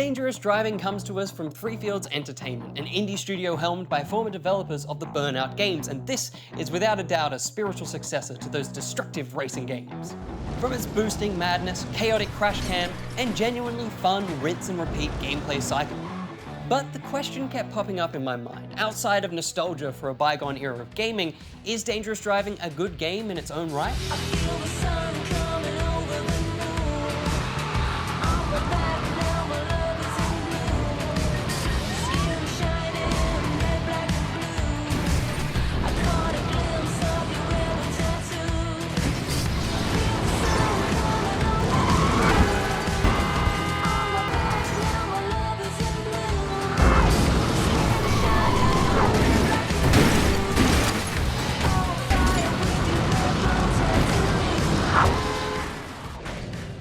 Dangerous Driving comes to us from Three Fields Entertainment, an indie studio helmed by former developers of the Burnout games, and this is without a doubt a spiritual successor to those destructive racing games. From its boosting madness, chaotic crash cam, and genuinely fun rinse and repeat gameplay cycle. But the question kept popping up in my mind, outside of nostalgia for a bygone era of gaming, is Dangerous Driving a good game in its own right?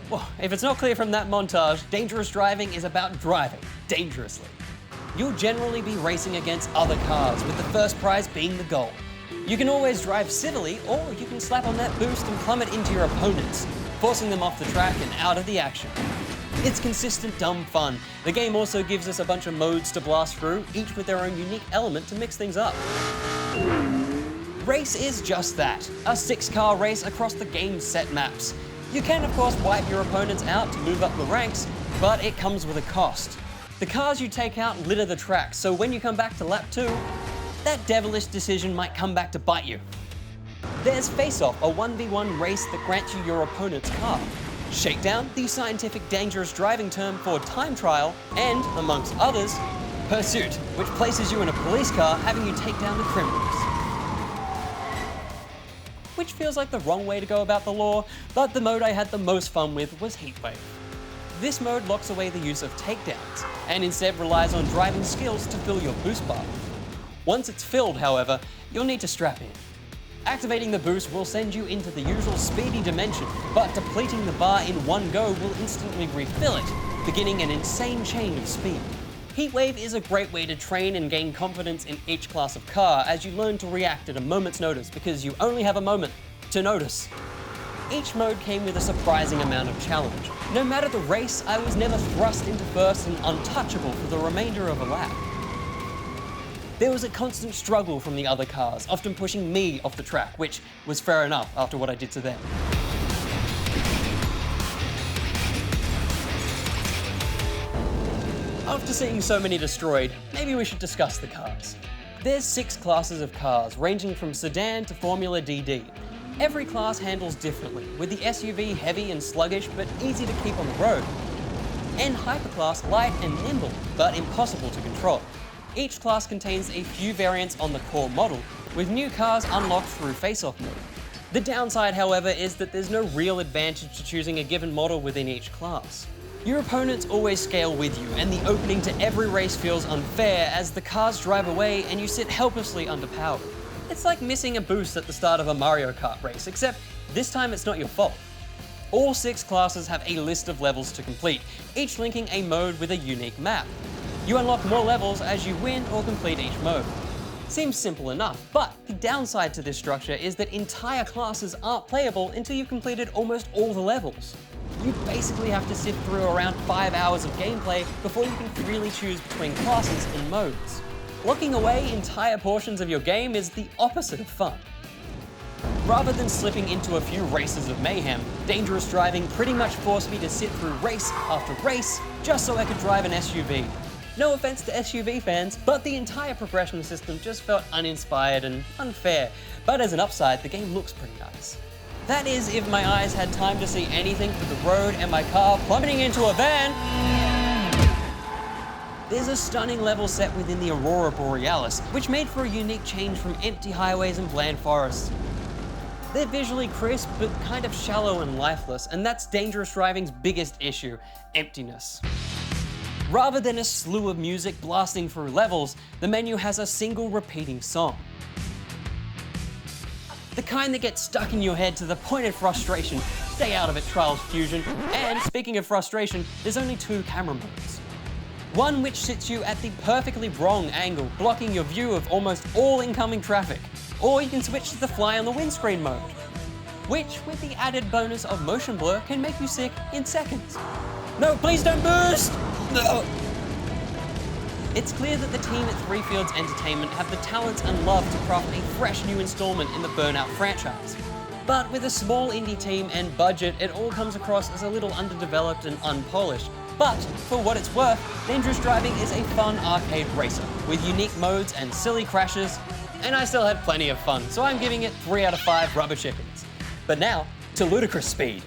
Well, if it's not clear from that montage, Dangerous Driving is about driving dangerously. You'll generally be racing against other cars, with the first prize being the goal. You can always drive civilly, or you can slap on that boost and plummet into your opponents, forcing them off the track and out of the action. It's consistent dumb fun. The game also gives us a bunch of modes to blast through, each with their own unique element to mix things up. Race is just that, a 6-car race across the game's set maps. You can of course wipe your opponents out to move up the ranks, but it comes with a cost. The cars you take out litter the track, so when you come back to lap 2, that devilish decision might come back to bite you. There's Face Off, a 1v1 race that grants you your opponent's car. Shakedown, the scientific dangerous driving term for time trial, and, amongst others, Pursuit, which places you in a police car having you take down the criminals. Which feels like the wrong way to go about the law, but the mode I had the most fun with was Heatwave. This mode locks away the use of takedowns, and instead relies on driving skills to fill your boost bar. Once it's filled, however, you'll need to strap in. Activating the boost will send you into the usual speedy dimension, but depleting the bar in one go will instantly refill it, beginning an insane chain of speed. Heatwave is a great way to train and gain confidence in each class of car as you learn to react at a moment's notice because you only have a moment to notice. Each mode came with a surprising amount of challenge. No matter the race, I was never thrust into first and untouchable for the remainder of a lap. There was a constant struggle from the other cars, often pushing me off the track, which was fair enough after what I did to them. After seeing so many destroyed, maybe we should discuss the cars. There's 6 classes of cars, ranging from sedan to Formula DD. Every class handles differently, with the SUV heavy and sluggish but easy to keep on the road, and Hyperclass light and nimble, but impossible to control. Each class contains a few variants on the core model, with new cars unlocked through face-off mode. The downside, however, is that there's no real advantage to choosing a given model within each class. Your opponents always scale with you, and the opening to every race feels unfair as the cars drive away and you sit helplessly underpowered. It's like missing a boost at the start of a Mario Kart race, except this time it's not your fault. All 6 classes have a list of levels to complete, each linking a mode with a unique map. You unlock more levels as you win or complete each mode. Seems simple enough, but the downside to this structure is that entire classes aren't playable until you've completed almost all the levels. You basically have to sit through around 5 hours of gameplay before you can freely choose between classes and modes. Locking away entire portions of your game is the opposite of fun. Rather than slipping into a few races of mayhem, Dangerous Driving pretty much forced me to sit through race after race just so I could drive an SUV. No offense to SUV fans, but the entire progression system just felt uninspired and unfair, but as an upside, the game looks pretty nice. That is, if my eyes had time to see anything but the road and my car plummeting into a van. There's a stunning level set within the Aurora Borealis, which made for a unique change from empty highways and bland forests. They're visually crisp, but kind of shallow and lifeless, and that's Dangerous Driving's biggest issue, emptiness. Rather than a slew of music blasting through levels, the menu has a single repeating song. The kind that gets stuck in your head to the point of frustration. Stay out of it, Trials Fusion. And speaking of frustration, there's only 2 camera modes. One which sits you at the perfectly wrong angle, blocking your view of almost all incoming traffic. Or you can switch to the fly on the windscreen mode, which, with the added bonus of motion blur, can make you sick in seconds. No, please don't boost! It's clear that the team at Three Fields Entertainment have the talent and love to craft a fresh new installment in the Burnout franchise. But with a small indie team and budget, it all comes across as a little underdeveloped and unpolished. But for what it's worth, Dangerous Driving is a fun arcade racer with unique modes and silly crashes, and I still had plenty of fun, so I'm giving it 3 out of 5 rubber chickens. But now, to ludicrous speed.